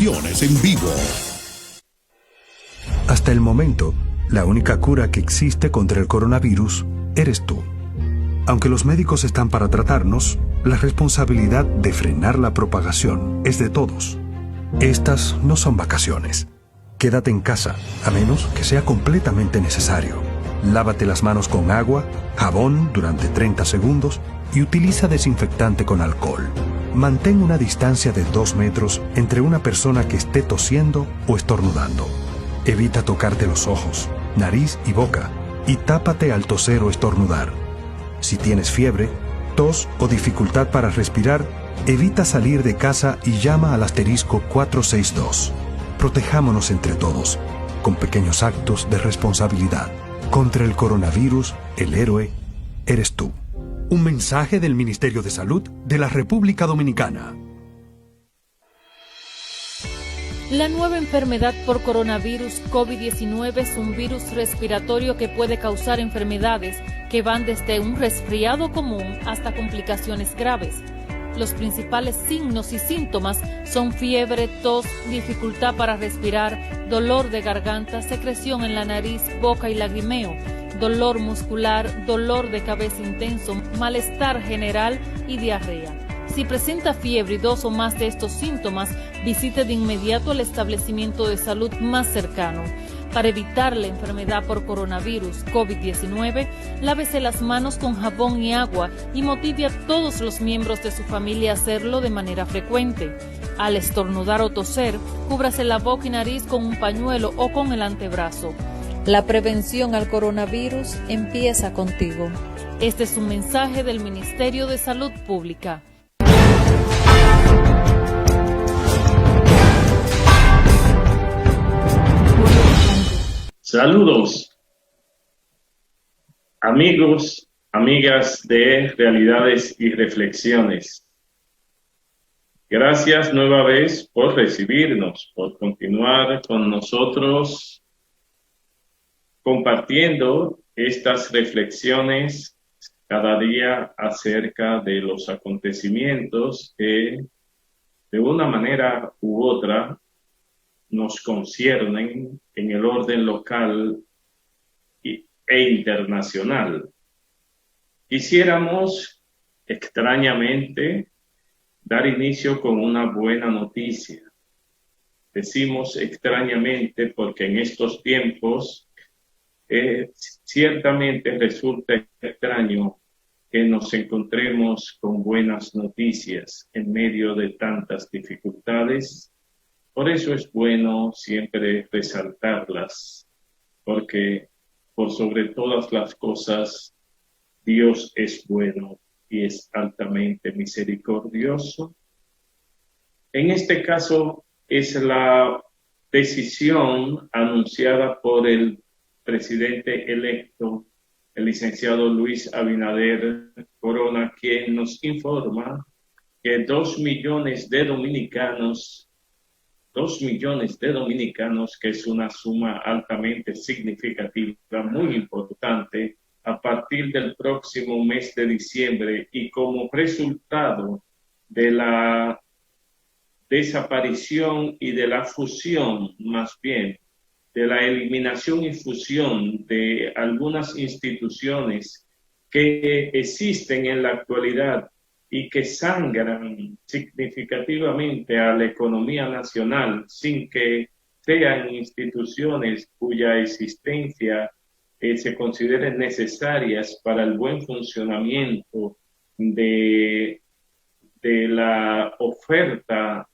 transmisiones en vivo. Hasta el momento, la única cura que existe contra el coronavirus eres tú. Aunque los médicos están para tratarnos, la responsabilidad de frenar la propagación es de todos. Estas no son vacaciones. Quédate en casa, a menos que sea completamente necesario. Lávate las manos con agua, jabón durante 30 segundos y utiliza desinfectante con alcohol. Mantén una distancia de 2 metros entre una persona que esté tosiendo o estornudando. Evita tocarte los ojos, nariz y boca y tápate al toser o estornudar. Si tienes fiebre, tos o dificultad para respirar, evita salir de casa y llama al asterisco 462. Protejámonos entre todos, con pequeños actos de responsabilidad. Contra el coronavirus, el héroe eres tú. Un mensaje del Ministerio de Salud de la República Dominicana. La nueva enfermedad por coronavirus COVID-19 es un virus respiratorio que puede causar enfermedades que van desde un resfriado común hasta complicaciones graves. Los principales signos y síntomas son fiebre, tos, dificultad para respirar, dolor de garganta, secreción en la nariz, boca y lagrimeo, dolor muscular, dolor de cabeza intenso, malestar general y diarrea. Si presenta fiebre y 2 o más de estos síntomas, visite de inmediato el establecimiento de salud más cercano. Para evitar la enfermedad por coronavirus COVID-19, lávese las manos con jabón y agua y motive a todos los miembros de su familia a hacerlo de manera frecuente. Al estornudar o toser, cúbrase la boca y nariz con un pañuelo o con el antebrazo. La prevención al coronavirus empieza contigo. Este es un mensaje del Ministerio de Salud Pública. Saludos, amigos, amigas de Realidades y Reflexiones. Gracias nueva vez por recibirnos, por continuar con nosotros compartiendo estas reflexiones cada día acerca de los acontecimientos que de una manera u otra nos conciernen en el orden local e internacional. Quisiéramos extrañamente dar inicio con una buena noticia. Decimos extrañamente porque en estos tiempos ciertamente resulta extraño que nos encontremos con buenas noticias en medio de tantas dificultades. Por eso es bueno siempre resaltarlas, porque por sobre todas las cosas, Dios es bueno y es altamente misericordioso. En este caso es la decisión anunciada por el presidente electo, el licenciado Luis Abinader Corona, quien nos informa que 2 millones de dominicanos, que es una suma altamente significativa, muy importante, a partir del próximo mes de diciembre y como resultado de la desaparición y de la fusión, más bien, de la eliminación y fusión de algunas instituciones que existen en la actualidad y que sangran significativamente a la economía nacional sin que sean instituciones cuya existencia se consideren necesarias para el buen funcionamiento de la oferta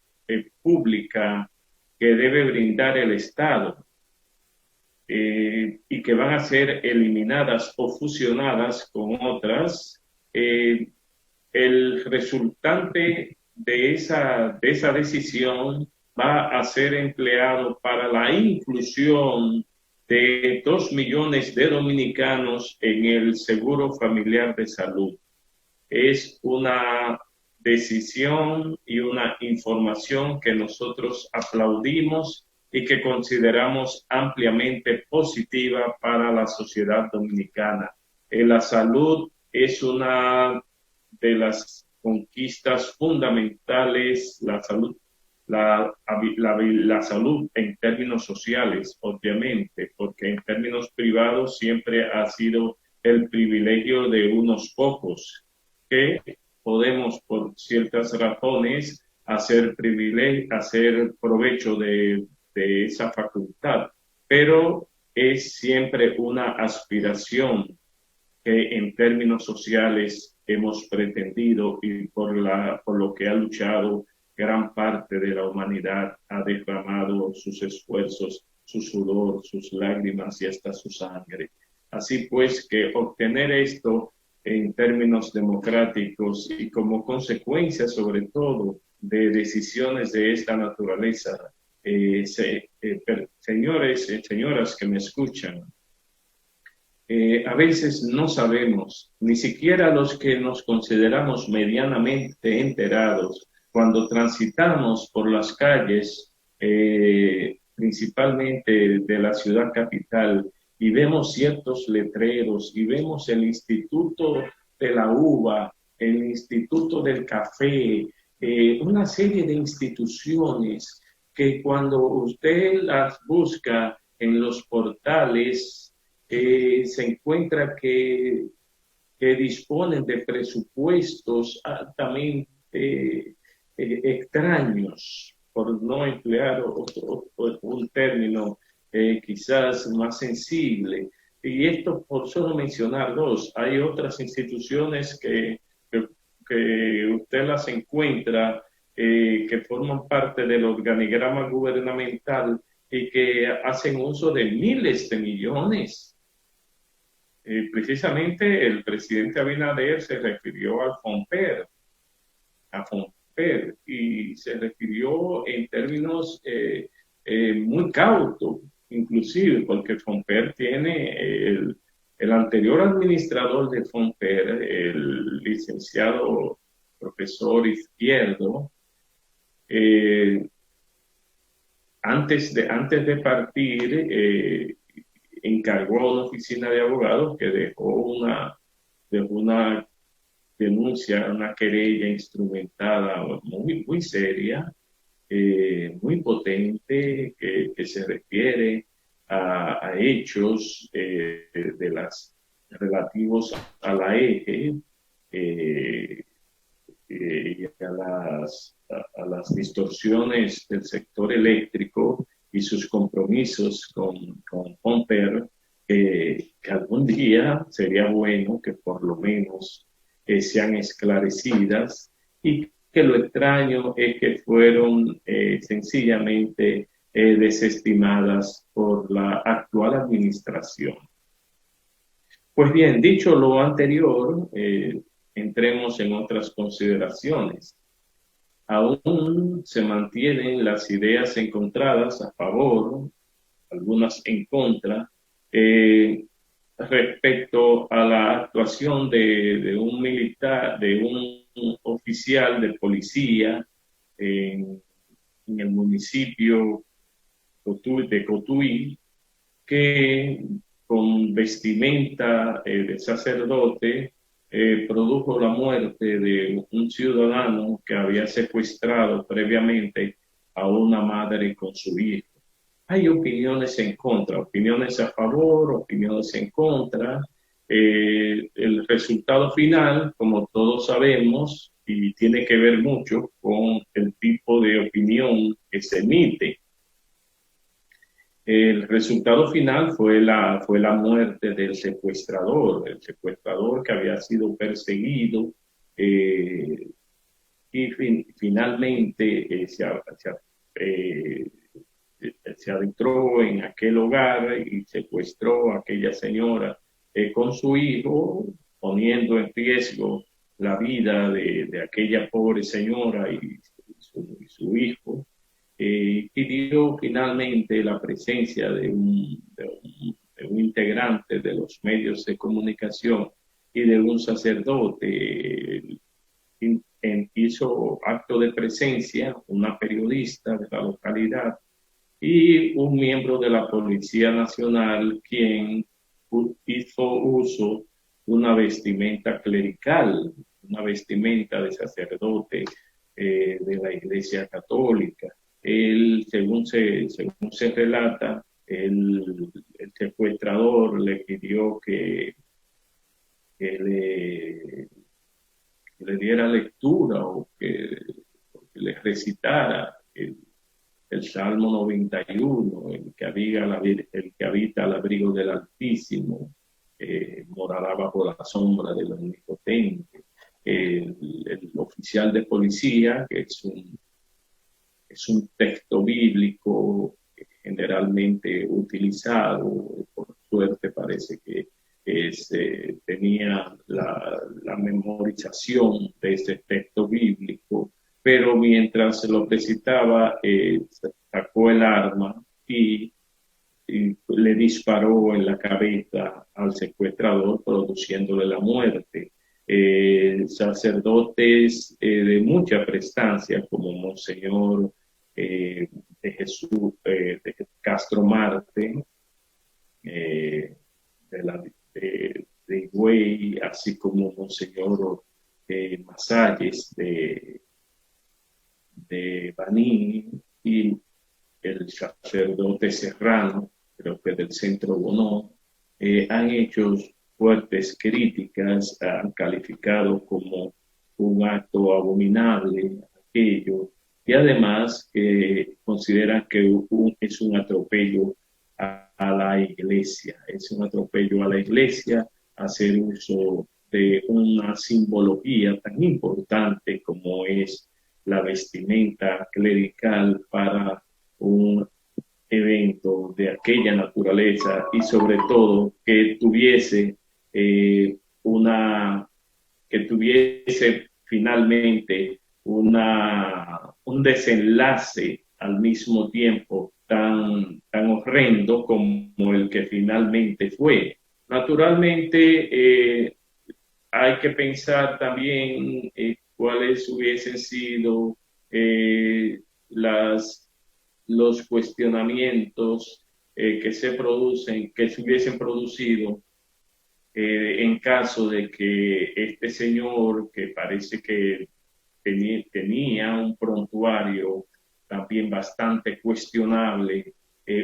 pública que debe brindar el Estado. Y que van a ser eliminadas o fusionadas con otras, el resultante de esa decisión va a ser empleado para la inclusión de 2 millones de dominicanos en el Seguro Familiar de Salud. Es una decisión y una información que nosotros aplaudimos y que consideramos ampliamente positiva para la sociedad dominicana. La salud es una de las conquistas fundamentales, la salud en términos sociales, obviamente, porque en términos privados siempre ha sido el privilegio de unos pocos que podemos, por ciertas razones, hacer provecho de esa facultad, pero es siempre una aspiración que en términos sociales hemos pretendido y por lo que ha luchado gran parte de la humanidad, ha derramado sus esfuerzos, su sudor, sus lágrimas y hasta su sangre. Así pues, que obtener esto en términos democráticos y como consecuencia, sobre todo, de decisiones de esta naturaleza, señores y señoras que me escuchan, a veces no sabemos, ni siquiera los que nos consideramos medianamente enterados, cuando transitamos por las calles, principalmente de la ciudad capital, y vemos ciertos letreros, y vemos el Instituto de la Uva, el Instituto del Café, una serie de instituciones que cuando usted las busca en los portales, se encuentra que disponen de presupuestos altamente extraños, por no emplear un término quizás más sensible. Y esto por solo mencionar dos. Hay otras instituciones que usted las encuentra que forman parte del organigrama gubernamental y que hacen uso de miles de millones. Precisamente el presidente Abinader se refirió al FONPER, y se refirió en términos muy cautos, inclusive porque FONPER tiene el anterior administrador de FONPER, el licenciado profesor Izquierdo, antes de partir, encargó una oficina de abogados que dejó una denuncia, una querella instrumentada muy, muy seria, muy potente, que se refiere a hechos relativos a la eje y a las distorsiones del sector eléctrico y sus compromisos con FONPER, que algún día sería bueno que por lo menos sean esclarecidas, y que lo extraño es que fueron sencillamente desestimadas por la actual administración. Pues bien, dicho lo anterior, entremos en otras consideraciones. Aún se mantienen las ideas encontradas a favor, algunas en contra, respecto a la actuación de un militar, de un oficial de policía en el municipio de Cotuí, que con vestimenta de sacerdote produjo la muerte de un ciudadano que había secuestrado previamente a una madre con su hijo. Hay opiniones en contra, opiniones a favor, opiniones en contra. El resultado final, como todos sabemos, y tiene que ver mucho con el tipo de opinión que se emite. El resultado final fue la muerte del secuestrador, el secuestrador que había sido perseguido y finalmente se adentró en aquel hogar y secuestró a aquella señora con su hijo, poniendo en riesgo la vida de aquella pobre señora y su hijo. Pidió finalmente la presencia de un integrante de los medios de comunicación y de un sacerdote. Hizo acto de presencia una periodista de la localidad y un miembro de la Policía Nacional, quien hizo uso de una vestimenta clerical, una vestimenta de sacerdote de la Iglesia Católica. Él, según se relata, el secuestrador le pidió que le diera lectura o que le recitara el Salmo 91, el que habita al abrigo del Altísimo, morará bajo la sombra del Omnipotente. El oficial de policía, que es un texto bíblico generalmente utilizado, por suerte parece que tenía la memorización de ese texto bíblico, pero mientras se lo recitaba, sacó el arma y le disparó en la cabeza al secuestrador, produciéndole la muerte. Sacerdotes de mucha prestancia, como Monseñor de Jesús, de Castro Marte, de Higüey, así como Monseñor Masalles de Baní, y el sacerdote Serrano, creo que del Centro Bonó, han hecho fuertes críticas, han calificado como un acto abominable aquello, y además consideran que es un atropello a la iglesia, es un atropello a la iglesia hacer uso de una simbología tan importante como es la vestimenta clerical para un evento de aquella naturaleza, y sobre todo que tuviese finalmente un desenlace al mismo tiempo tan horrendo como el que finalmente fue. Naturalmente, hay que pensar también cuáles hubiesen sido los cuestionamientos que se hubiesen producido en caso de que este señor, que parece que tenía un prontuario también bastante cuestionable,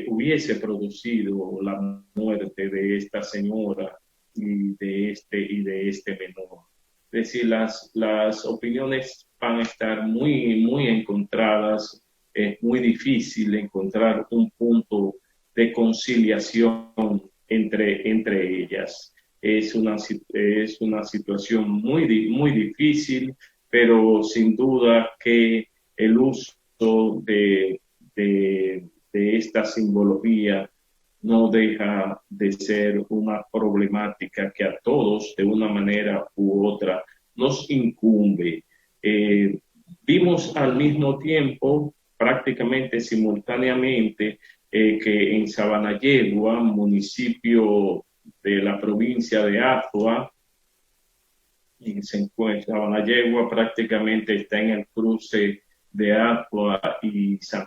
hubiese producido la muerte de esta señora y de este menor. Es decir, las opiniones van a estar muy, muy encontradas. Es muy difícil encontrar un punto de conciliación entre ellas. Es una situación muy, muy difícil, pero sin duda que el uso de esta simbología no deja de ser una problemática que a todos, de una manera u otra, nos incumbe. Vimos al mismo tiempo, prácticamente simultáneamente, que en Sabanayegua, municipio de la provincia de Azua, se encuentra Sabanayegua, prácticamente está en el cruce de Azua y San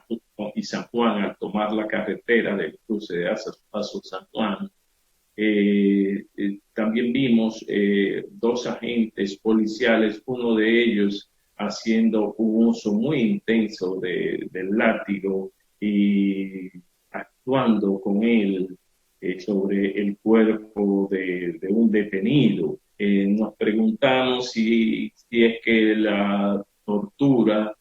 Juan, al tomar la carretera del cruce de Azua-San Juan. También vimos dos agentes policiales, uno de ellos haciendo un uso muy intenso del látigo y actuando con él sobre el cuerpo de un detenido. Nos preguntamos si es que la tortura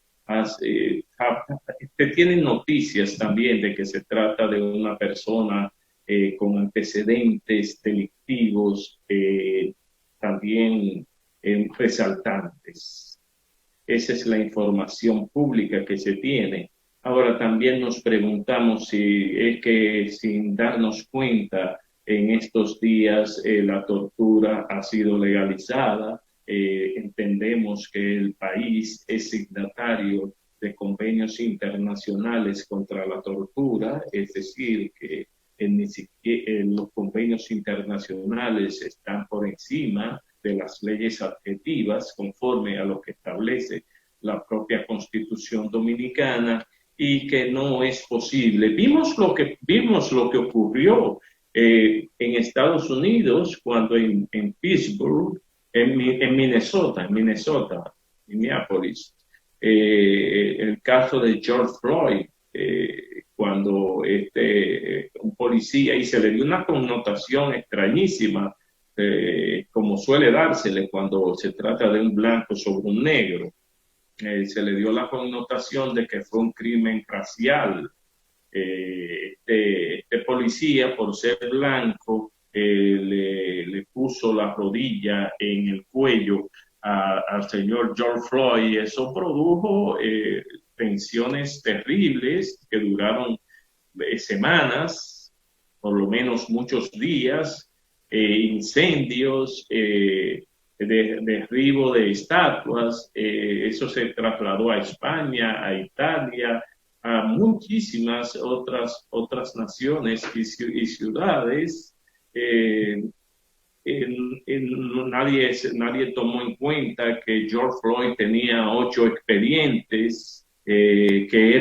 tienen noticias también de que se trata de una persona con antecedentes delictivos también resaltantes. Esa es la información pública que se tiene. Ahora también nos preguntamos si es que, sin darnos cuenta, en estos días la tortura ha sido legalizada. Entendemos que el país es signatario de convenios internacionales contra la tortura, es decir, que los convenios internacionales están por encima de las leyes adjetivas conforme a lo que establece la propia Constitución Dominicana, y que no es posible. Vimos lo que ocurrió en Estados Unidos cuando en Pittsburgh, en Minnesota, Minneapolis, el caso de George Floyd, cuando un policía, y se le dio una connotación extrañísima, como suele dársele cuando se trata de un blanco sobre un negro. Se le dio la connotación de que fue un crimen racial. Este policía, por ser blanco, le puso la rodilla en el cuello al señor George Floyd, y eso produjo tensiones terribles que duraron semanas, por lo menos muchos días, incendios, derribo de estatuas. Eso se trasladó a España, a Italia, a muchísimas otras naciones y ciudades. Nadie tomó en cuenta que George Floyd tenía 8 expedientes, que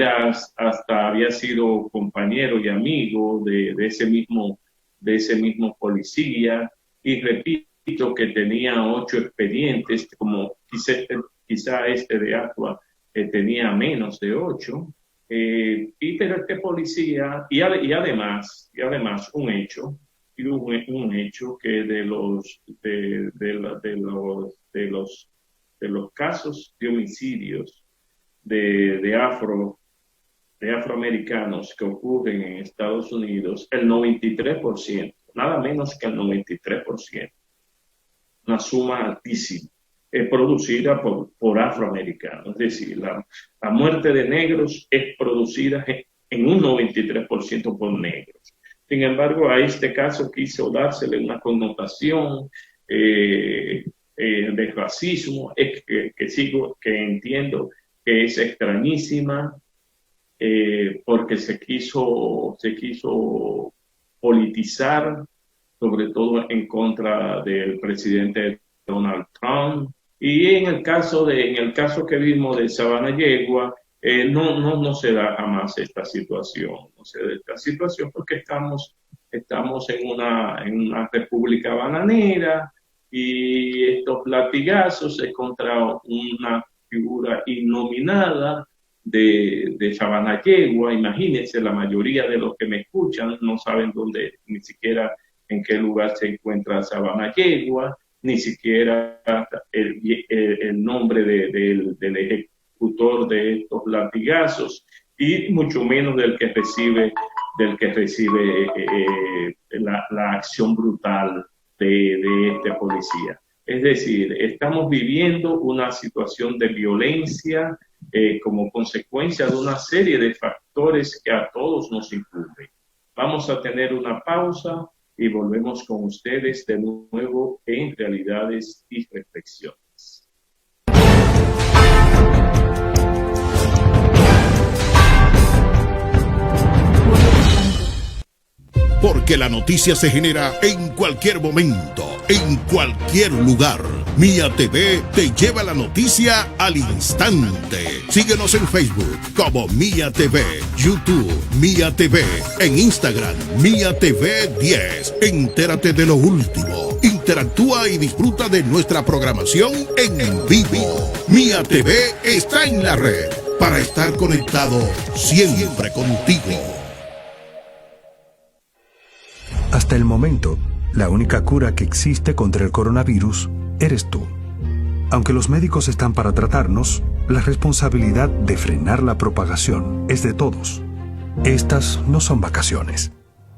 había sido compañero y amigo de ese mismo policía, y repito que tenía 8 expedientes, como quizá este de Aqua tenía menos de 8, pero este policía, y además un hecho que de los casos de homicidios de afroamericanos que ocurren en Estados Unidos, el 93%, nada menos que el 93%, una suma altísima, es producida por afroamericanos. Es decir, la muerte de negros es producida en un 93% por negros. Sin embargo, a este caso quiso dársele una connotación de racismo, que entiendo que es extrañísima, porque se quiso politizar, sobre todo en contra del presidente Donald Trump. Y en el caso que vimos de Sabana Yegua, no se da jamás esta situación. No se da esta situación porque estamos en una república bananera, y estos latigazos es contra una figura innominada de Sabana Yegua. Imagínense, la mayoría de los que me escuchan no saben ni siquiera en qué lugar se encuentra Sabana Yegua, ni siquiera el nombre del ejecutor de estos latigazos, y mucho menos del que recibe la acción brutal de este policía. Es decir, estamos viviendo una situación de violencia como consecuencia de una serie de factores que a todos nos incumben. Vamos a tener una pausa y volvemos con ustedes de nuevo en Realidades y Reflexiones. Porque la noticia se genera en cualquier momento, en cualquier lugar. Mía TV te lleva la noticia al instante. Síguenos en Facebook como Mía TV, YouTube Mía TV, en Instagram Mía TV 10. Entérate de lo último. Interactúa y disfruta de nuestra programación en vivo. Mía TV está en la red para estar conectado siempre contigo. Hasta el momento, la única cura que existe contra el coronavirus eres tú. Aunque los médicos están para tratarnos, la responsabilidad de frenar la propagación es de todos. Estas no son vacaciones.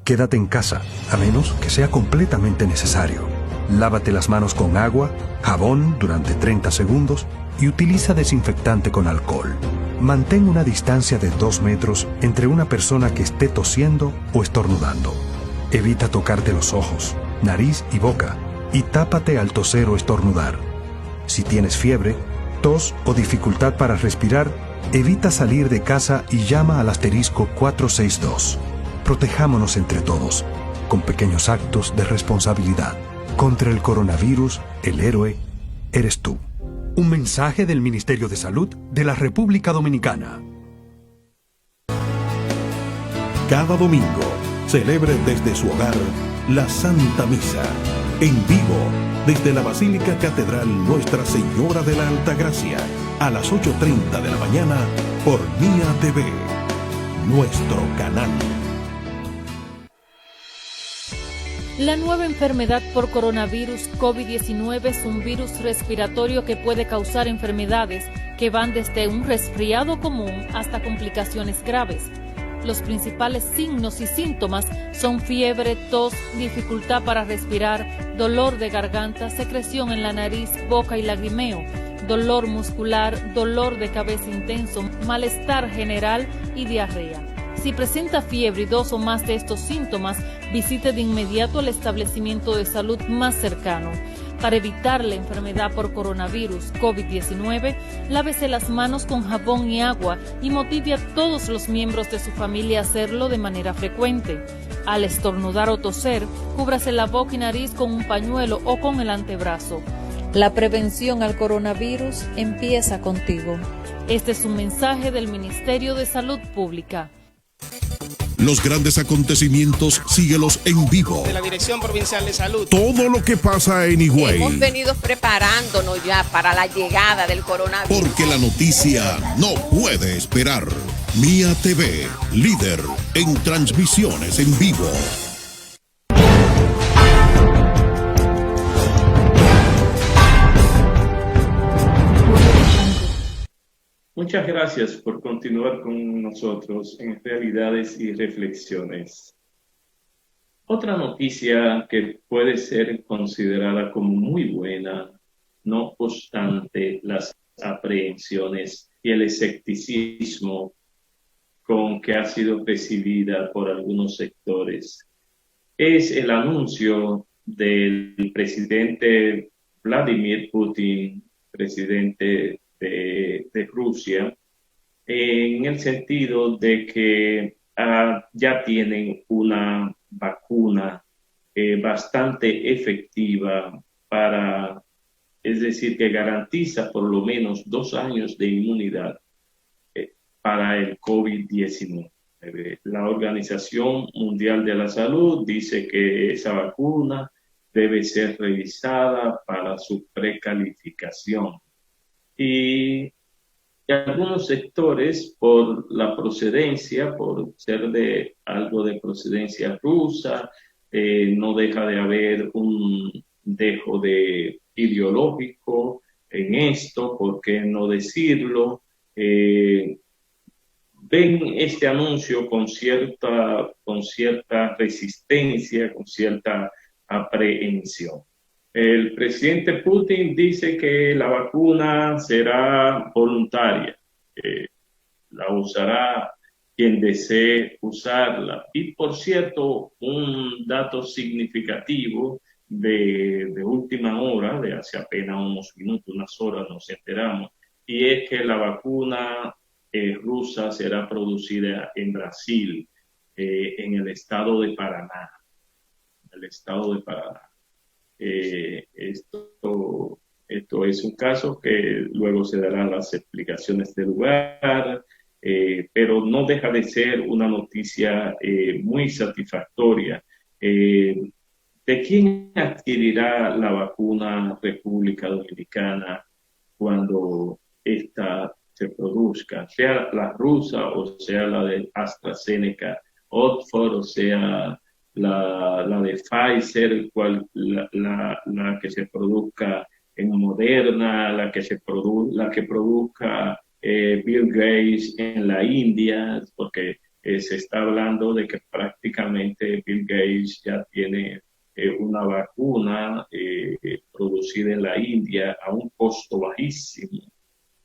Quédate en casa, a menos que sea completamente necesario. Lávate las manos con agua, jabón durante 30 segundos y utiliza desinfectante con alcohol. Mantén una distancia de 2 metros entre una persona que esté tosiendo o estornudando. Evita tocarte los ojos, nariz y boca, y tápate al toser o estornudar. Si tienes fiebre, tos o dificultad para respirar, evita salir de casa y llama al asterisco 462. Protejámonos entre todos, con pequeños actos de responsabilidad. Contra el coronavirus, el héroe eres tú. Un mensaje del Ministerio de Salud de la República Dominicana. Cada domingo, celebre desde su hogar la Santa Misa, en vivo, desde la Basílica Catedral Nuestra Señora de la Altagracia, a las 8:30 de la mañana por Mía TV, nuestro canal. La nueva enfermedad por coronavirus COVID-19 es un virus respiratorio que puede causar enfermedades que van desde un resfriado común hasta complicaciones graves. Los principales signos y síntomas son fiebre, tos, dificultad para respirar, dolor de garganta, secreción en la nariz, boca y lagrimeo, dolor muscular, dolor de cabeza intenso, malestar general y diarrea. Si presenta fiebre y 2 o más de estos síntomas, visite de inmediato el establecimiento de salud más cercano. Para evitar la enfermedad por coronavirus COVID-19, lávese las manos con jabón y agua y motive a todos los miembros de su familia a hacerlo de manera frecuente. Al estornudar o toser, cúbrase la boca y nariz con un pañuelo o con el antebrazo. La prevención al coronavirus empieza contigo. Este es un mensaje del Ministerio de Salud Pública. Los grandes acontecimientos, síguelos en vivo. De la Dirección Provincial de Salud. Todo lo que pasa en Higüey. Hemos venido preparándonos ya para la llegada del coronavirus. Porque la noticia no puede esperar. Mía TV, líder en transmisiones en vivo. Muchas gracias por continuar con nosotros en Realidades y Reflexiones. Otra noticia que puede ser considerada como muy buena, no obstante las aprehensiones y el escepticismo con que ha sido recibida por algunos sectores, es el anuncio del presidente Vladimir Putin, presidente de Rusia, en el sentido de que ya tienen una vacuna bastante efectiva es decir, que garantiza por lo menos 2 años de inmunidad para el COVID-19. La Organización Mundial de la Salud dice que esa vacuna debe ser revisada para su precalificación. Y algunos sectores, por la procedencia, por ser de algo de procedencia rusa, no deja de haber un dejo de ideológico en esto, ¿por qué no decirlo? Ven este anuncio con cierta resistencia, con cierta aprehensión. El presidente Putin dice que la vacuna será voluntaria, la usará quien desee usarla. Y por cierto, un dato significativo de última hora, de hace apenas unos minutos, unas horas nos enteramos, y es que la vacuna rusa será producida en Brasil, en el estado de Paraná. Esto es un caso que luego se darán las explicaciones del lugar, pero no deja de ser una noticia muy satisfactoria. ¿De quién adquirirá la vacuna República Dominicana cuando esta se produzca? Sea la rusa o sea la de AstraZeneca, Oxford o sea la de Pfizer, la que se produzca en Moderna, la que produzca Bill Gates en la India, porque se está hablando de que prácticamente Bill Gates ya tiene una vacuna producida en la India a un costo bajísimo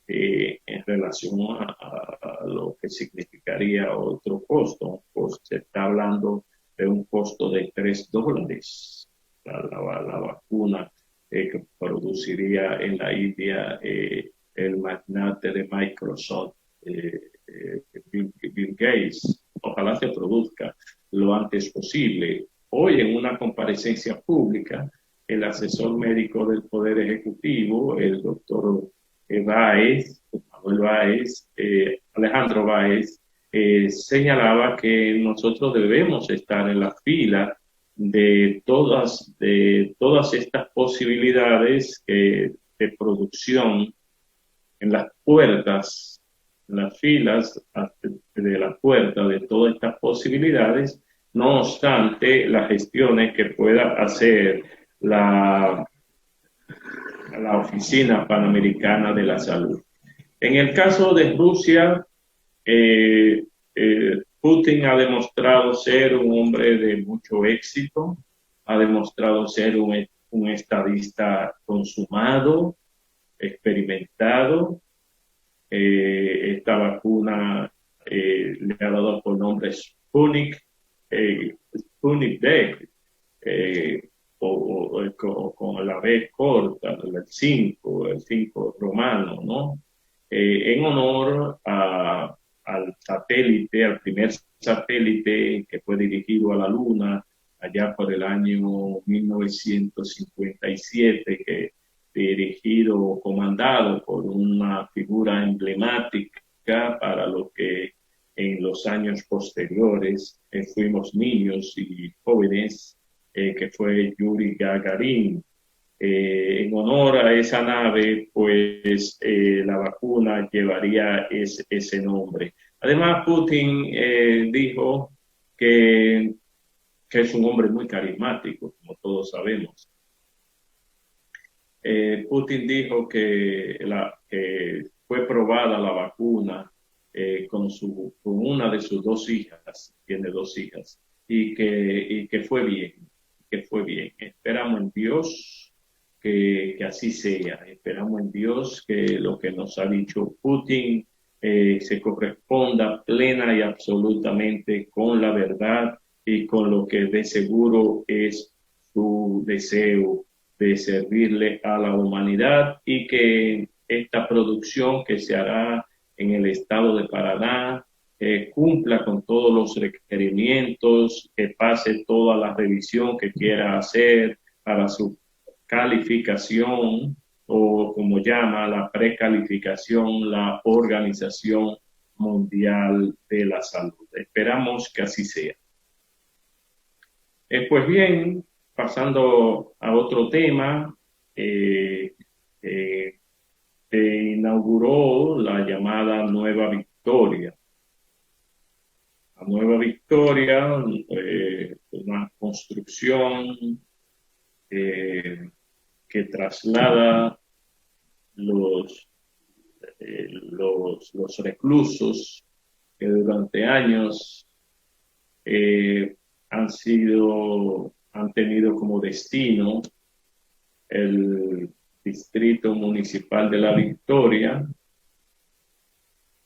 en relación a lo que significaría otro costo. Se está hablando de un costo de $3 la vacuna que produciría en la India el magnate de Microsoft, Bill Gates. Ojalá se produzca lo antes posible. Hoy, en una comparecencia pública, el asesor médico del Poder Ejecutivo, el doctor Alejandro Báez, señalaba que nosotros debemos estar en la fila de todas estas posibilidades de producción en las puertas, en las filas de la puerta de todas estas posibilidades, no obstante las gestiones que pueda hacer la Oficina Panamericana de la Salud. En el caso de Rusia, Putin ha demostrado ser un hombre de mucho éxito, ha demostrado ser un estadista consumado, experimentado. Esta vacuna le ha dado por nombre Sputnik D, o con la B corta, el 5 romano, ¿no? En honor al satélite, al primer satélite que fue dirigido a la Luna allá por el año 1957, que dirigido o comandado por una figura emblemática para lo que en los años posteriores fuimos niños y jóvenes, que fue Yuri Gagarin. En honor a esa nave, pues la vacuna llevaría ese nombre. Además, Putin dijo que es un hombre muy carismático, como todos sabemos. Putin dijo que fue probada la vacuna con una de sus 2 hijas, tiene 2 hijas, y que fue bien, Esperamos en Dios que así sea, esperamos en Dios que lo que nos ha dicho Putin se corresponda plena y absolutamente con la verdad y con lo que de seguro es su deseo de servirle a la humanidad, y que esta producción que se hará en el estado de Paraná cumpla con todos los requerimientos, que pase toda la revisión que quiera hacer para su calificación, o como llama la precalificación, la Organización Mundial de la Salud. Esperamos que así sea. Pues bien, pasando a otro tema, se inauguró la llamada Nueva Victoria. La Nueva Victoria, una construcción que traslada los reclusos que durante años han tenido como destino el Distrito Municipal de La Victoria,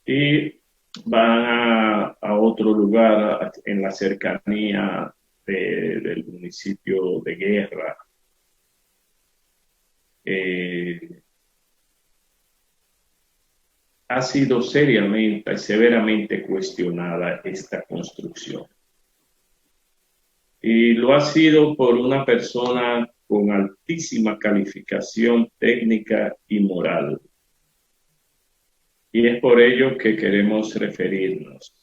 y van a otro lugar en la cercanía del municipio de Guerra. Ha sido seriamente y severamente cuestionada esta construcción. Y lo ha sido por una persona con altísima calificación técnica y moral. Y es por ello que queremos referirnos.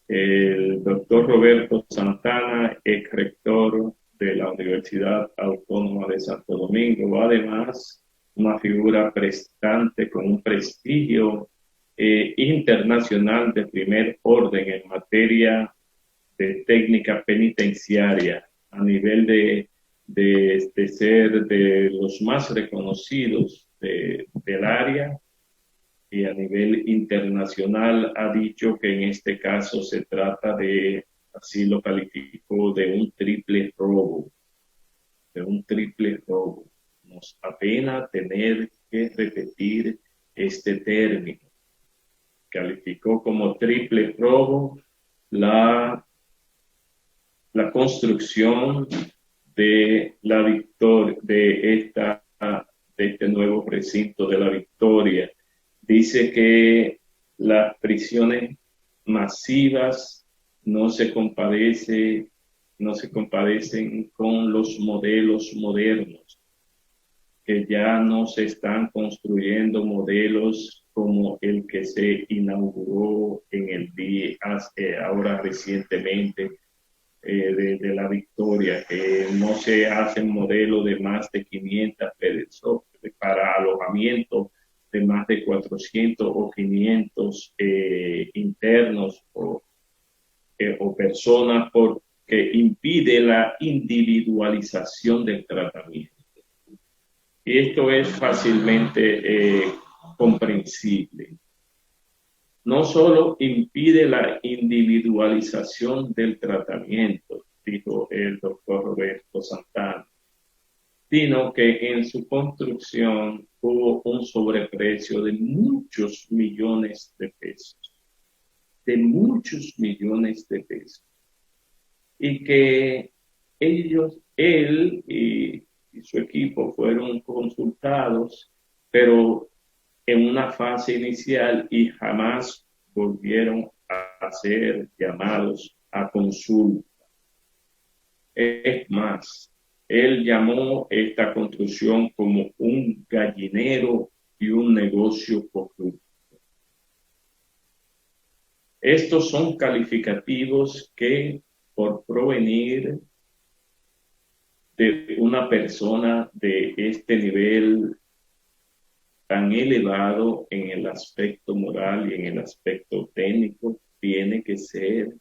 El doctor Roberto Santana, ex rector de la Universidad Autónoma de Santo Domingo, además una figura prestante con un prestigio internacional de primer orden en materia de técnica penitenciaria, a nivel de ser de los más reconocidos del área, y a nivel internacional ha dicho que en este caso se trata de, así lo calificó, de un triple robo. Nos apena tener que repetir este término. Calificó como triple robo la construcción de la Victoria, de este nuevo recinto de La Victoria. Dice que las prisiones masivas no se compadecen con los modelos modernos, que ya no se están construyendo modelos como el que se inauguró en el día, ahora recientemente, de La Victoria, que no se hacen modelos de más de 500 personas para alojamiento de más de 400 o 500 internos o personas, porque impide la individualización del tratamiento. Y esto es fácilmente comprensible. No solo impide la individualización del tratamiento, dijo el doctor Roberto Santana, sino que en su construcción hubo un sobreprecio de muchos millones de pesos, y que él y su equipo fueron consultados, pero en una fase inicial, y jamás volvieron a ser llamados a consulta. Es más, él llamó esta construcción como un gallinero y un negocio corrupto. Estos son calificativos que, por provenir de una persona de este nivel tan elevado en el aspecto moral y en el aspecto técnico, tiene que ser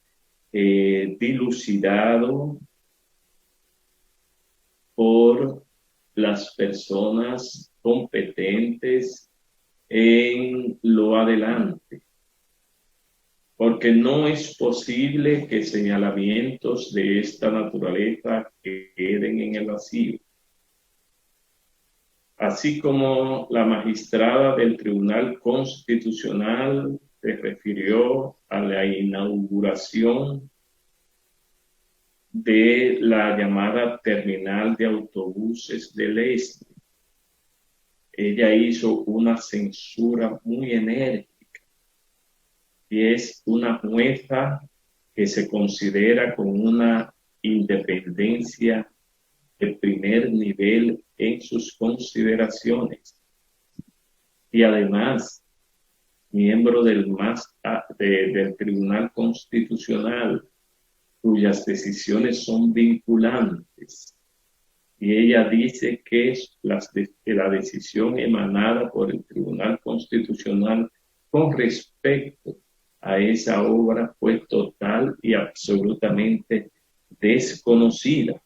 dilucidado por las personas competentes en lo adelante, porque no es posible que señalamientos de esta naturaleza queden en el vacío. Así como la magistrada del Tribunal Constitucional se refirió a la inauguración de la llamada terminal de autobuses del Este. Ella hizo una censura muy enérgica, y es una jueza que se considera con una independencia de primer nivel en sus consideraciones, y además miembro del Tribunal Constitucional, cuyas decisiones son vinculantes, y ella dice que la decisión emanada por el Tribunal Constitucional con respecto a esa obra fue total y absolutamente desconocida.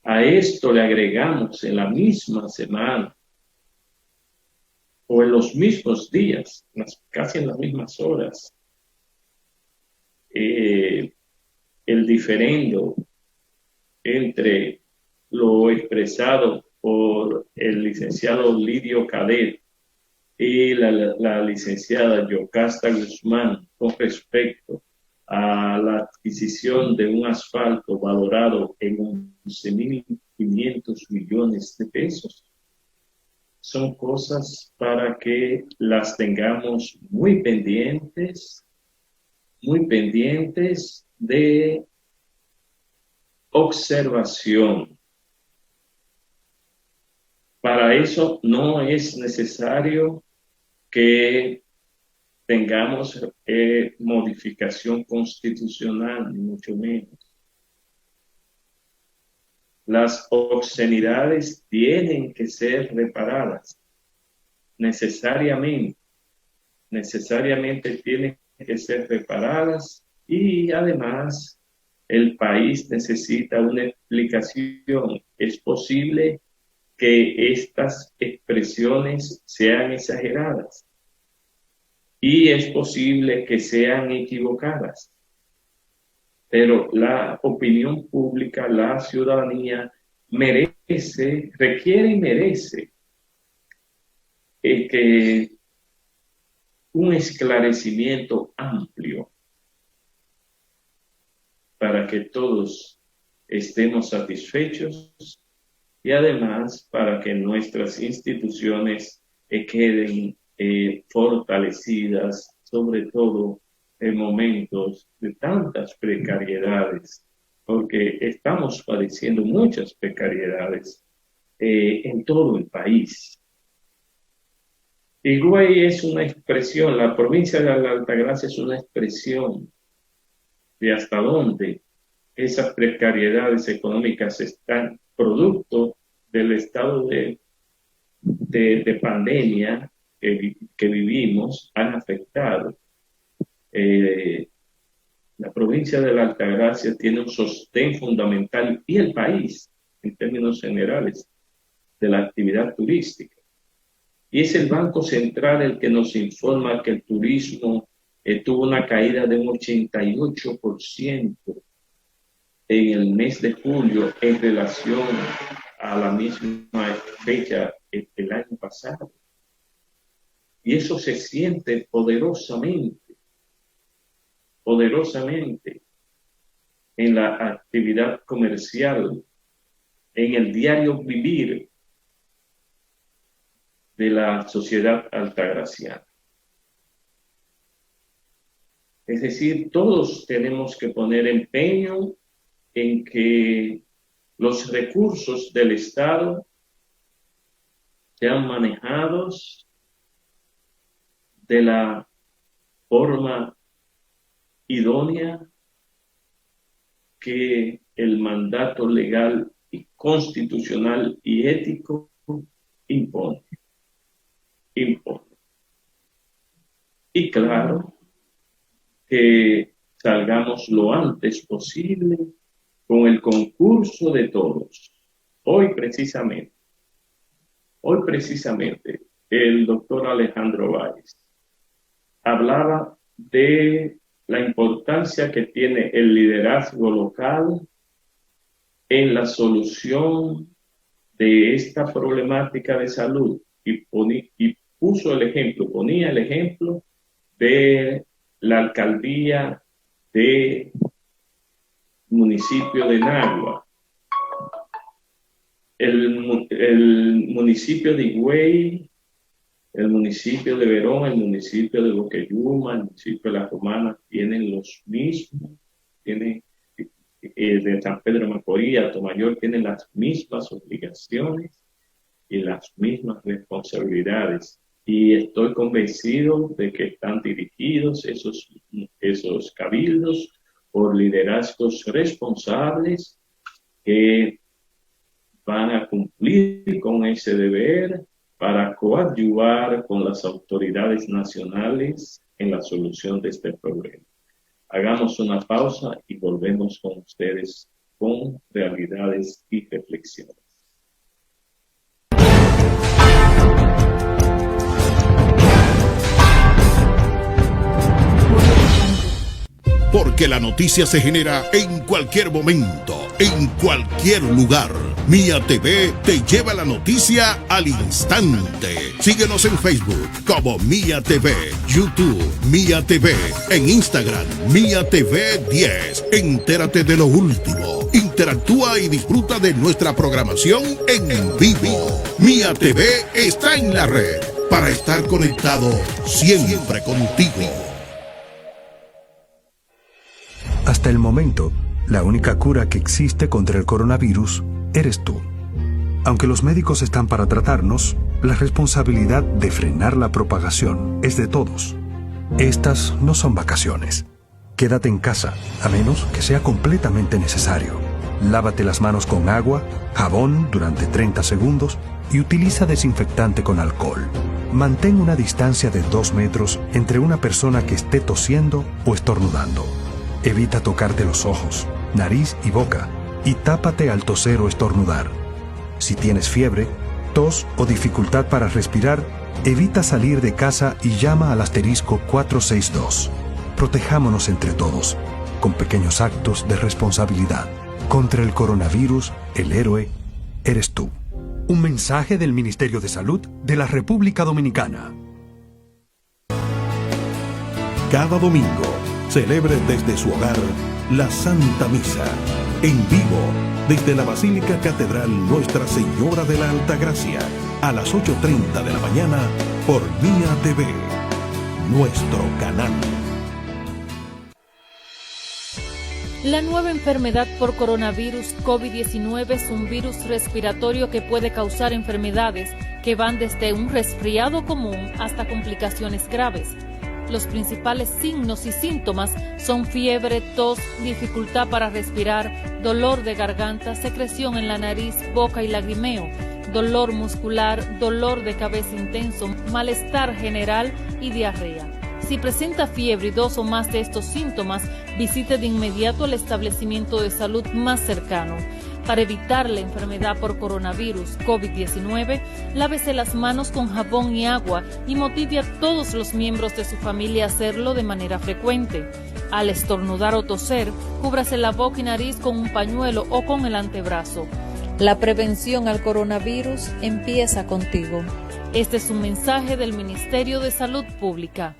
A esto le agregamos en la misma semana o en los mismos días, casi en las mismas horas, el diferendo entre lo expresado por el licenciado Lidio Cadet y la licenciada Yocasta Guzmán con respecto a la adquisición de un asfalto valorado en 11.500 millones de pesos. Son cosas para que las tengamos muy pendientes de observación. Para eso no es necesario que tengamos modificación constitucional, ni mucho menos. Las obscenidades tienen que ser reparadas necesariamente tienen que ser reparadas, y además el país necesita una explicación. Es posible que estas expresiones sean exageradas y es posible que sean equivocadas, pero la opinión pública, la ciudadanía requiere y merece que un esclarecimiento amplio para que todos estemos satisfechos, y además para que nuestras instituciones queden fortalecidas, sobre todo en momentos de tantas precariedades, porque estamos padeciendo muchas precariedades en todo el país. Higüey es una expresión, la provincia de la Altagracia es una expresión de hasta dónde esas precariedades económicas están producto del estado de de pandemia que vivimos han afectado. La provincia de la Altagracia tiene un sostén fundamental, y el país, en términos generales, de la actividad turística. Y es el Banco Central el que nos informa que el turismo tuvo una caída de un 88% en el mes de julio en relación a la misma fecha el año pasado. Y eso se siente poderosamente en la actividad comercial, en el diario vivir de la sociedad altagraciana. Es decir, todos tenemos que poner empeño en que los recursos del Estado sean manejados de la forma idónea que el mandato legal y constitucional y ético impone. Y claro, que salgamos lo antes posible con el concurso de todos. Hoy precisamente, el doctor Alejandro Báez hablaba de la importancia que tiene el liderazgo local en la solución de esta problemática de salud, y ponía el ejemplo de la alcaldía de municipio de Nagua, el municipio de Higüey, el municipio de Verón, el municipio de Boqueyuma, el municipio de La Romana tienen los mismos, de San Pedro de Macorís, Atomayor, tienen las mismas obligaciones y las mismas responsabilidades. Y estoy convencido de que están dirigidos esos cabildos por liderazgos responsables que van a cumplir con ese deber para coadyuvar con las autoridades nacionales en la solución de este problema. Hagamos una pausa y volvemos con ustedes con realidades y reflexiones. Porque la noticia se genera en cualquier momento, en cualquier lugar. Mía TV te lleva la noticia al instante. Síguenos en Facebook como Mía TV, YouTube Mía TV, en Instagram Mía TV 10. Entérate de lo último. Interactúa y disfruta de nuestra programación en vivo. Mía TV está en la red para estar conectado siempre contigo. Hasta el momento, la única cura que existe contra el coronavirus eres tú. Aunque los médicos están para tratarnos, la responsabilidad de frenar la propagación es de todos. Estas no son vacaciones. Quédate en casa, a menos que sea completamente necesario. Lávate las manos con agua, jabón durante 30 segundos y utiliza desinfectante con alcohol. Mantén una distancia de 2 metros entre una persona que esté tosiendo o estornudando. Evita tocarte los ojos, nariz y boca y tápate al toser o estornudar. Si tienes fiebre, tos o dificultad para respirar, evita salir de casa y llama al asterisco 462. Protejámonos entre todos, con pequeños actos de responsabilidad. Contra el coronavirus, el héroe eres tú. Un mensaje del Ministerio de Salud de la República Dominicana. Cada domingo, celebre desde su hogar la Santa Misa, en vivo, desde la Basílica Catedral Nuestra Señora de la Altagracia, a las 8:30 de la mañana, por Mía TV, nuestro canal. La nueva enfermedad por coronavirus COVID-19 es un virus respiratorio que puede causar enfermedades que van desde un resfriado común hasta complicaciones graves. Los principales signos y síntomas son fiebre, tos, dificultad para respirar, dolor de garganta, secreción en la nariz, boca y lagrimeo. dolor muscular, dolor de cabeza intenso, malestar general y diarrea. Si presenta fiebre y 2 o más de estos síntomas, visite de inmediato el establecimiento de salud más cercano. Para evitar la enfermedad por coronavirus COVID-19, lávese las manos con jabón y agua y motive a todos los miembros de su familia a hacerlo de manera frecuente. Al estornudar o toser, cúbrase la boca y nariz con un pañuelo o con el antebrazo. La prevención al coronavirus empieza contigo. Este es un mensaje del Ministerio de Salud Pública.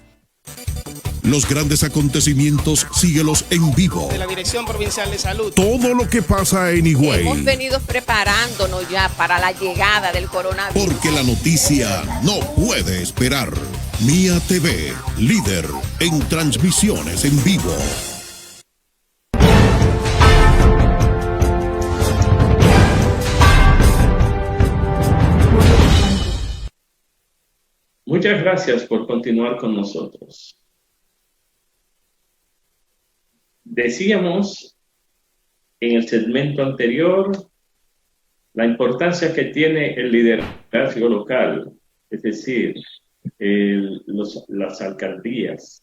Los grandes acontecimientos, síguelos en vivo. De la Dirección Provincial de Salud. Todo lo que pasa en Higüey. Hemos venido preparándonos ya para la llegada del coronavirus. Porque la noticia no puede esperar. Mía TV, líder en transmisiones en vivo. Muchas gracias por continuar con nosotros. Decíamos en el segmento anterior la importancia que tiene el liderazgo local, es decir, las alcaldías,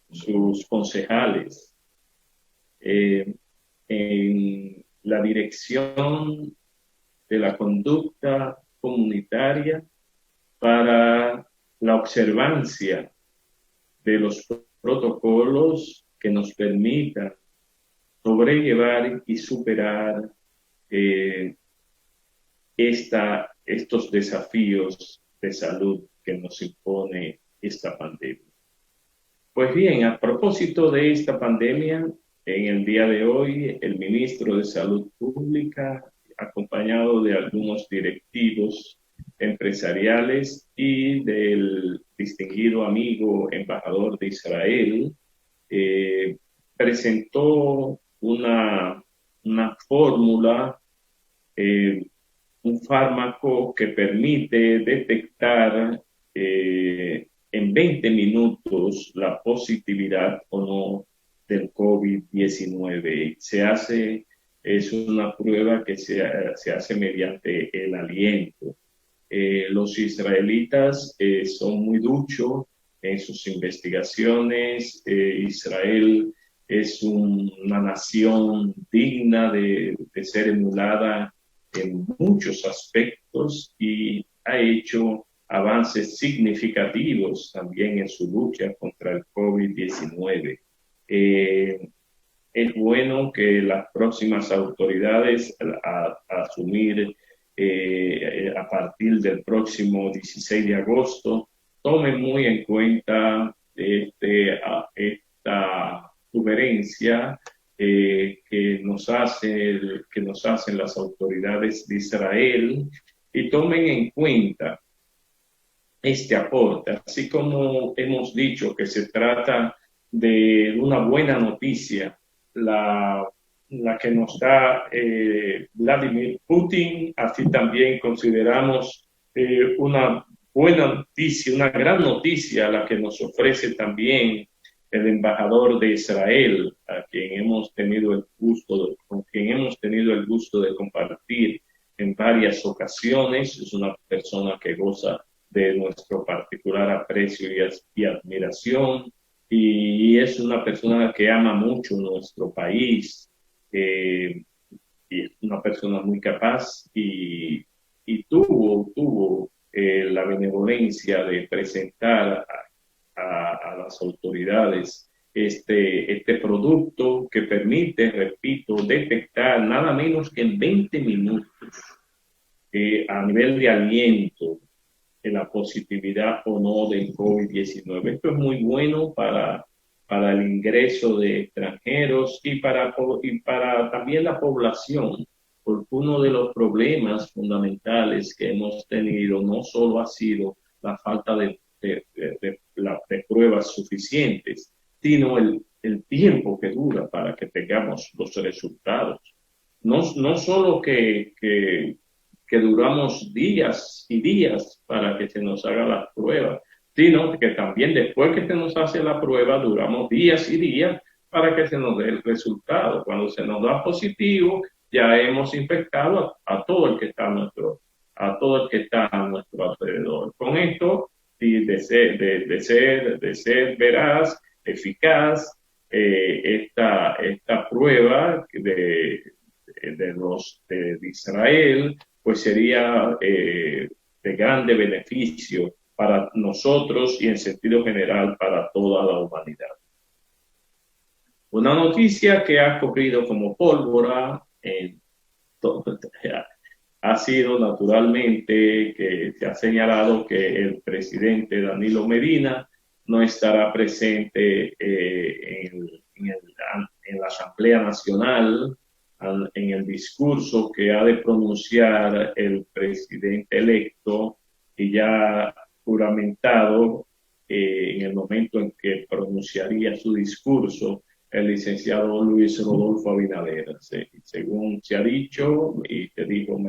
sus concejales, en la dirección de la conducta comunitaria para la observancia de los protocolos que nos permitan sobrellevar y superar estos desafíos de salud que nos impone esta pandemia. Pues bien, a propósito de esta pandemia, en el día de hoy, el ministro de Salud Pública, acompañado de algunos directivos empresariales y del distinguido amigo embajador de Israel, presentó una fórmula, un fármaco que permite detectar en 20 minutos la positividad o no del COVID-19. Es una prueba que se hace mediante el aliento. Los israelitas son muy duchos en sus investigaciones. Israel es una nación digna de ser emulada en muchos aspectos y ha hecho avances significativos también en su lucha contra el COVID-19. Es bueno que las próximas autoridades a asumir a partir del próximo 16 de agosto tomen muy en cuenta esta sugerencia que nos hacen las autoridades de Israel y tomen en cuenta este aporte, así como hemos dicho que se trata de una buena noticia, la que nos da Vladimir Putin, así también consideramos una buena noticia, una gran noticia la que nos ofrece también el embajador de Israel, con quien hemos tenido el gusto de compartir en varias ocasiones. Es una persona que goza de nuestro particular aprecio y admiración, y es una persona que ama mucho nuestro país, y una persona muy capaz, y tuvo la benevolencia de presentar a las autoridades este producto que permite, repito, detectar nada menos que en 20 minutos a nivel de aliento la positividad o no del COVID-19. Esto es muy bueno para el ingreso de extranjeros y para también la población, porque uno de los problemas fundamentales que hemos tenido no solo ha sido la falta de pruebas suficientes, sino el tiempo que dura para que tengamos los resultados. No solo que duramos días y días para que se nos haga la prueba, sino que también después que se nos hace la prueba duramos días y días para que se nos dé el resultado. Cuando se nos da positivo, ya hemos infectado a todo el que está a todo el que está a nuestro alrededor. Con esto, de ser veraz, eficaz, esta prueba de Israel, pues sería de grande beneficio para nosotros y en sentido general para toda la humanidad. Una noticia que ha corrido como pólvora en todo, ha sido naturalmente que se ha señalado que el presidente Danilo Medina no estará presente en la Asamblea Nacional, en el discurso que ha de pronunciar el presidente electo y ya juramentado en el momento en que pronunciaría su discurso el licenciado Luis Rodolfo Abinader. Según se ha dicho, y te digo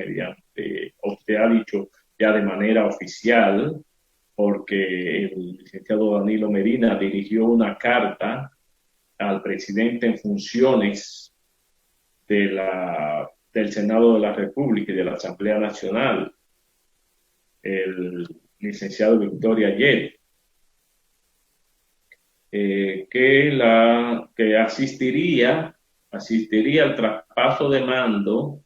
o se ha dicho ya de manera oficial, porque el licenciado Danilo Medina dirigió una carta al presidente en funciones del Senado de la República y de la Asamblea Nacional, el licenciado Victoria Ayer, que asistiría al traspaso de mando,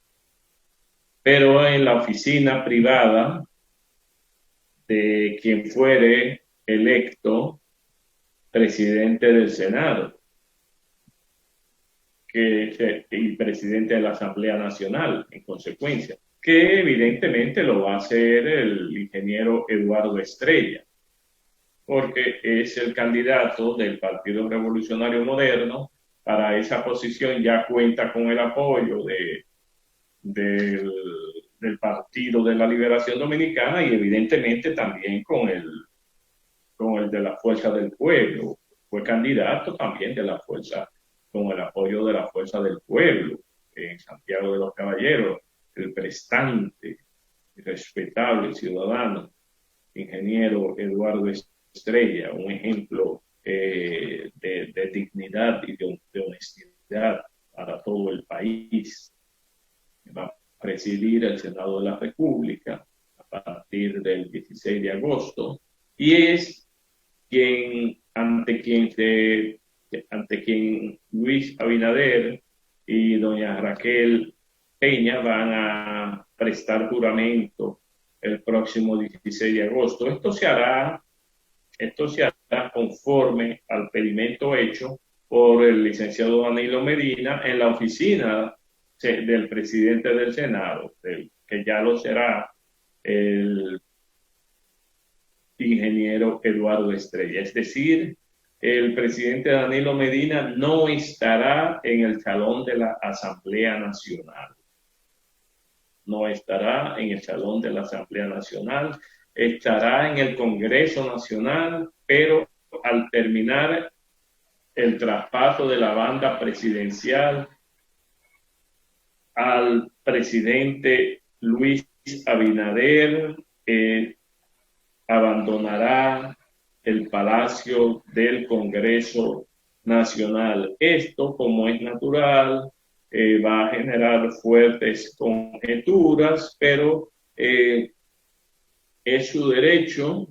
pero en la oficina privada de quien fuere electo presidente del Senado y presidente de la Asamblea Nacional, en consecuencia, que evidentemente lo va a hacer el ingeniero Eduardo Estrella, porque es el candidato del Partido Revolucionario Moderno. Para esa posición ya cuenta con el apoyo del Partido de la Liberación Dominicana y evidentemente también con el de la Fuerza del Pueblo. Fue candidato también de la Fuerza, con el apoyo de la Fuerza del Pueblo en Santiago de los Caballeros, el prestante, respetable ciudadano, ingeniero Eduardo Estrella, un ejemplo de dignidad y de honestidad para todo el país. Va a presidir el Senado de la República a partir del 16 de agosto y es ante quien Luis Abinader y doña Raquel Peña van a prestar juramento el próximo 16 de agosto. Esto se hará conforme al pedimento hecho por el licenciado Danilo Medina en la oficina del presidente del Senado, que ya lo será el ingeniero Eduardo Estrella. Es decir, el presidente Danilo Medina no estará en el salón de la Asamblea Nacional. No estará en el salón de la Asamblea Nacional, estará en el Congreso Nacional, pero al terminar el traspaso de la banda presidencial al presidente Luis Abinader, abandonará el Palacio del Congreso Nacional. Esto, como es natural, va a generar fuertes conjeturas, pero es su derecho.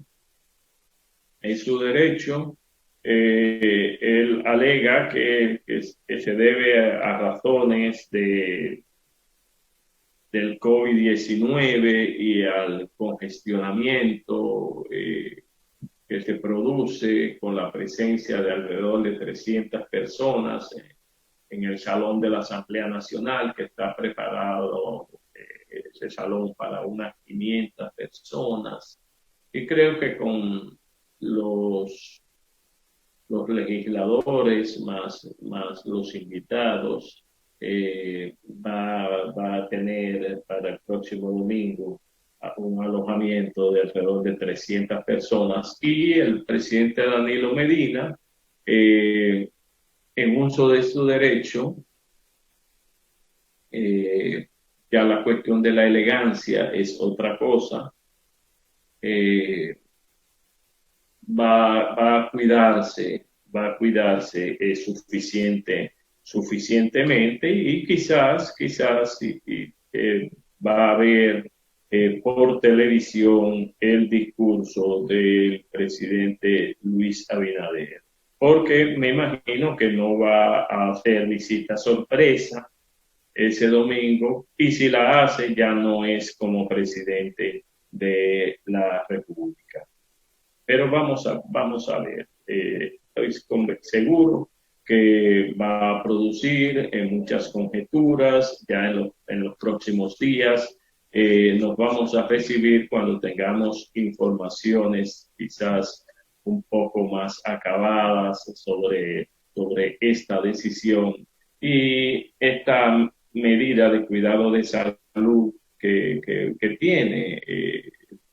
Él alega que se debe a razones del COVID-19 y al congestionamiento que se produce con la presencia de alrededor de 300 personas en el salón de la Asamblea Nacional, que está preparado ese salón para unas 500 personas. Y creo que con los legisladores más los invitados va a tener para el próximo domingo un alojamiento de alrededor de 300 personas y el presidente Danilo Medina, en uso de su derecho, ya la cuestión de la elegancia es otra cosa, va a cuidarse suficientemente y quizás va a ver por televisión el discurso del presidente Luis Abinader, porque me imagino que no va a hacer visita sorpresa ese domingo, y si la hace ya no es como presidente de la República. Pero vamos a ver, estoy seguro que va a producir muchas conjeturas ya en los próximos días. Nos vamos a recibir cuando tengamos informaciones quizás un poco más acabadas sobre esta decisión y esta medida de cuidado de salud que tiene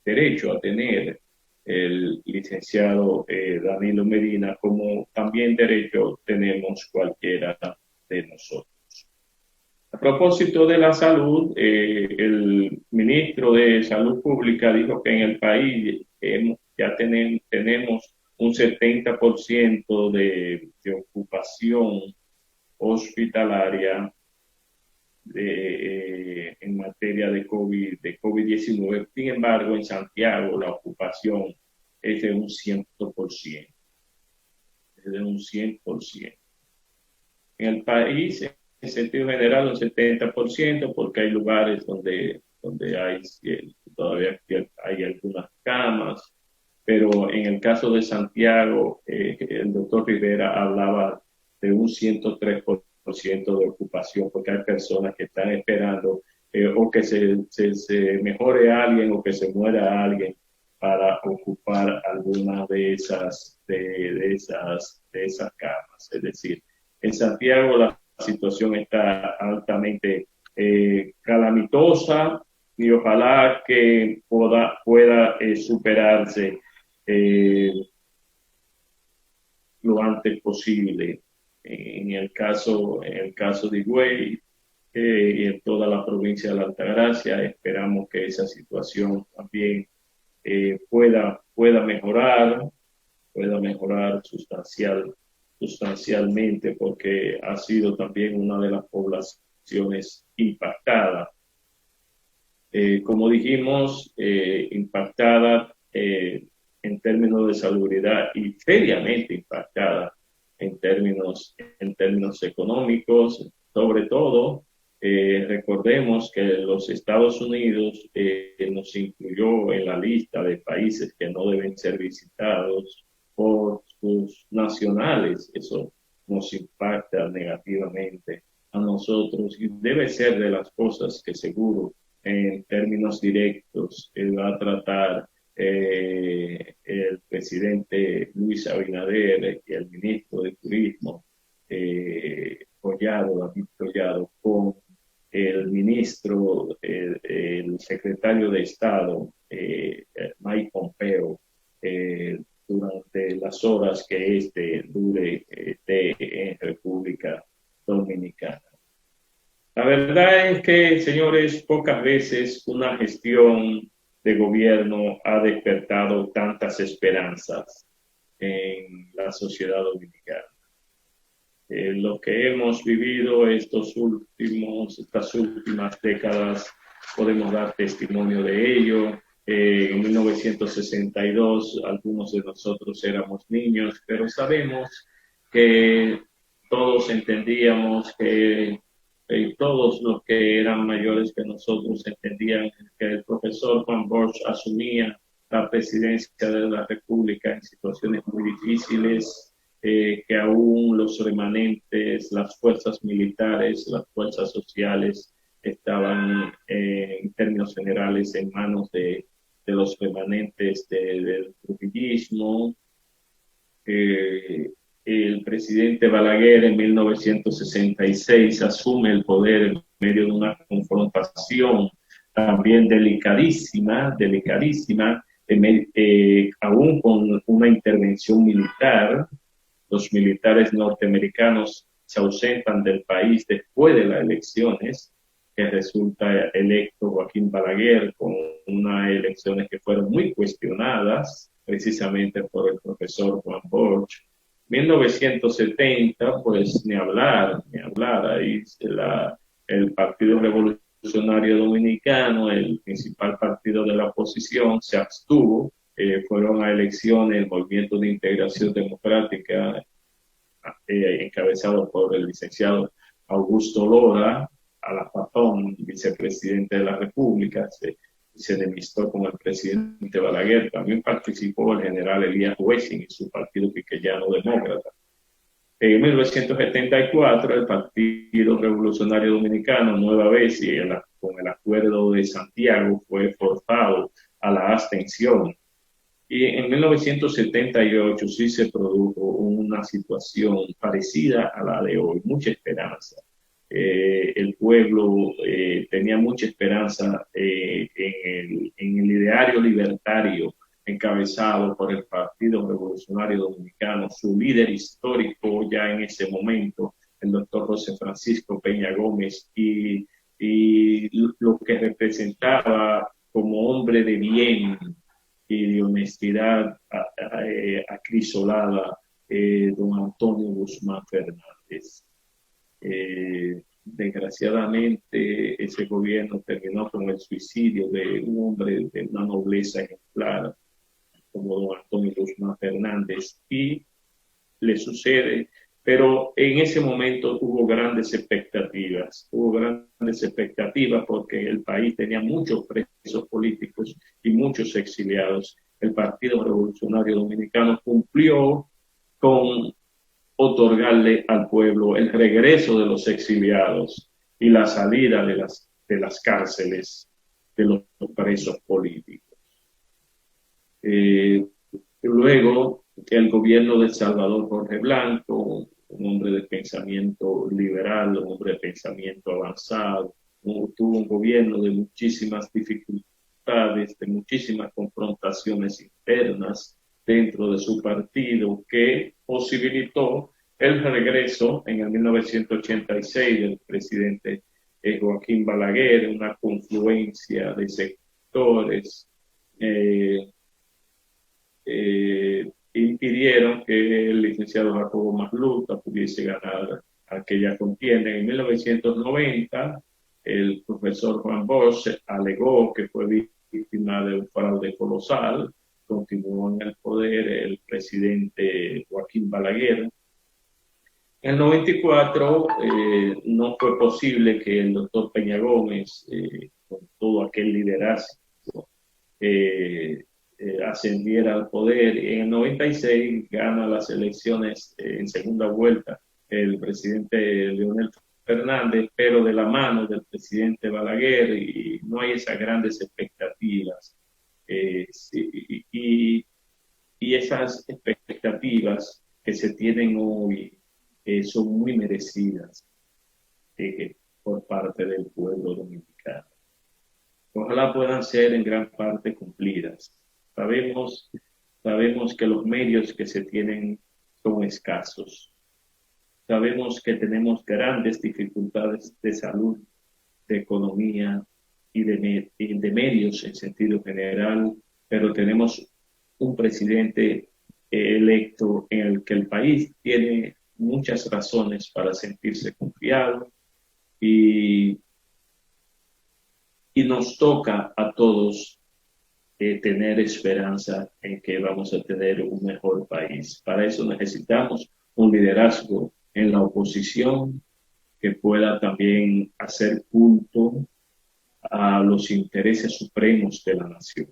derecho a tener el licenciado Danilo Medina, como también derecho tenemos cualquiera de nosotros. A propósito de la salud, el ministro de Salud Pública dijo que en el país ya tenemos un 70% de ocupación hospitalaria en materia de COVID-19. Sin embargo, en Santiago la ocupación es de un 100%. Es de un 100%. En el país, en sentido general, un 70%, porque hay lugares donde todavía hay algunas camas, pero en el caso de Santiago, el doctor Rivera hablaba de un 103% de ocupación, porque hay personas que están esperando o que se mejore alguien o que se muera alguien para ocupar alguna de esas camas. Es decir, en Santiago la situación está altamente calamitosa y ojalá que pueda superarse lo antes posible. En el caso de Higüey y en toda la provincia de la Altagracia, esperamos que esa situación también pueda mejorar sustancialmente, porque ha sido también una de las poblaciones impactadas. Como dijimos, impactada en términos de salubridad y seriamente impactada en términos económicos. Sobre todo, recordemos que los Estados Unidos nos incluyó en la lista de países que no deben ser visitados por sus nacionales. Eso nos impacta negativamente a nosotros y debe ser de las cosas que seguro en términos directos va a tratar el presidente Luis Abinader y el ministro de Turismo, David Collado, con el ministro, el secretario de Estado, Mike Pompeo, durante las horas que dure en República Dominicana. La verdad es que, señores, pocas veces una gestión de gobierno ha despertado tantas esperanzas en la sociedad dominicana. Lo que hemos vivido estas últimas décadas, podemos dar testimonio de ello. En 1962 algunos de nosotros éramos niños, pero sabemos que todos entendíamos que todos los que eran mayores que nosotros entendían que el profesor Juan Bosch asumía la presidencia de la República en situaciones muy difíciles, que aún los remanentes, las fuerzas militares, las fuerzas sociales estaban en términos generales en manos de los remanentes del trujillismo. El presidente Balaguer en 1966 asume el poder en medio de una confrontación también delicadísima, aún con una intervención militar. Los militares norteamericanos se ausentan del país después de las elecciones, que resulta electo Joaquín Balaguer con unas elecciones que fueron muy cuestionadas, precisamente por el profesor Juan Bosch. 1970, pues ni hablar, ahí el Partido Revolucionario Dominicano, el principal partido de la oposición, se abstuvo, fueron a elecciones el Movimiento de Integración Democrática, encabezado por el licenciado Augusto Lora, a la Patón, vicepresidente de la República, se enemistó con el presidente Balaguer. También participó el general Elías Wessing y su partido quiqueyano demócrata. En 1974, el Partido Revolucionario Dominicano, nueva vez, y con el Acuerdo de Santiago, fue forzado a la abstención. Y en 1978 sí se produjo una situación parecida a la de hoy, mucha esperanza. El pueblo tenía mucha esperanza en el ideario libertario encabezado por el Partido Revolucionario Dominicano, su líder histórico ya en ese momento, el doctor José Francisco Peña Gómez, y lo que representaba como hombre de bien y de honestidad acrisolada, don Antonio Guzmán Fernández. Desgraciadamente ese gobierno terminó con el suicidio de un hombre de una nobleza ejemplar como don Antonio Guzmán Fernández, y le sucede, pero en ese momento hubo grandes expectativas porque el país tenía muchos presos políticos y muchos exiliados. El Partido Revolucionario Dominicano cumplió con otorgarle al pueblo el regreso de los exiliados y la salida de las cárceles de los presos políticos. Luego, el gobierno de Salvador Jorge Blanco, un hombre de pensamiento liberal, un hombre de pensamiento avanzado, tuvo un gobierno de muchísimas dificultades, de muchísimas confrontaciones internas dentro de su partido, que posibilitó el regreso en el 1986 del presidente Joaquín Balaguer, una confluencia de sectores impidieron que el licenciado Jacobo Masluta pudiese ganar aquella contienda. En 1990, el profesor Juan Bosch alegó que fue víctima de un fraude colosal. Continuó en el poder el presidente Joaquín Balaguer. En el 94 no fue posible que el doctor Peña Gómez, con todo aquel liderazgo, ascendiera al poder. En el 96 gana las elecciones en segunda vuelta el presidente Leonel Fernández, pero de la mano del presidente Balaguer, y no hay esas grandes expectativas. Y esas expectativas que se tienen hoy son muy merecidas por parte del pueblo dominicano. Ojalá puedan ser en gran parte cumplidas. Sabemos que los medios que se tienen son escasos. Sabemos que tenemos grandes dificultades de salud, de economía y de medios en sentido general, pero tenemos un presidente electo en el que el país tiene muchas razones para sentirse confiado, y nos toca a todos tener esperanza en que vamos a tener un mejor país. Para eso necesitamos un liderazgo en la oposición que pueda también hacer culto a los intereses supremos de la nación.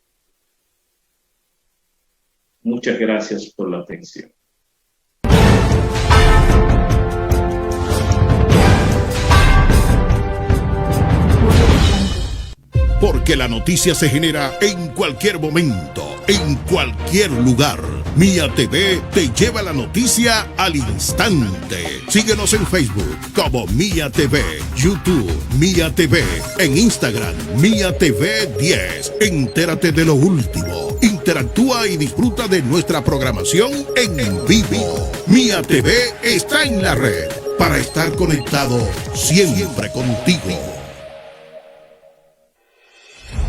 Muchas gracias por la atención. Porque la noticia se genera en cualquier momento, en cualquier lugar. Mía TV te lleva la noticia al instante. Síguenos en Facebook como Mía TV, YouTube Mía TV, en Instagram Mía TV 10. Entérate de lo último. Interactúa y disfruta de nuestra programación en vivo. Mía TV está en la red para estar conectado siempre contigo.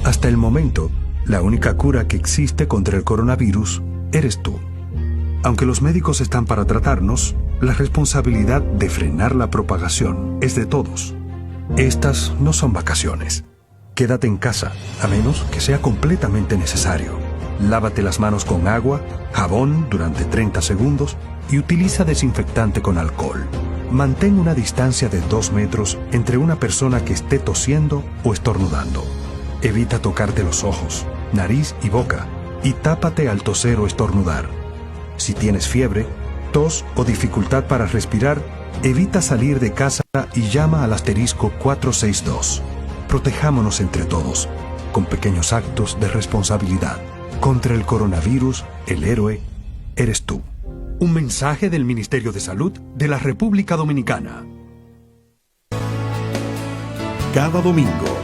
Hasta el momento, la única cura que existe contra el coronavirus eres tú. Aunque los médicos están para tratarnos, la responsabilidad de frenar la propagación es de todos. Estas no son vacaciones. Quédate en casa, a menos que sea completamente necesario. Lávate las manos con agua, jabón durante 30 segundos y utiliza desinfectante con alcohol. Mantén una distancia de 2 metros entre una persona que esté tosiendo o estornudando. Evita tocarte los ojos, nariz y boca y tápate al toser o estornudar. Si tienes fiebre, tos o dificultad para respirar, evita salir de casa y llama al asterisco 462. Protejámonos entre todos, con pequeños actos de responsabilidad. Contra el coronavirus, el héroe eres tú. Un mensaje del Ministerio de Salud de la República Dominicana. Cada domingo,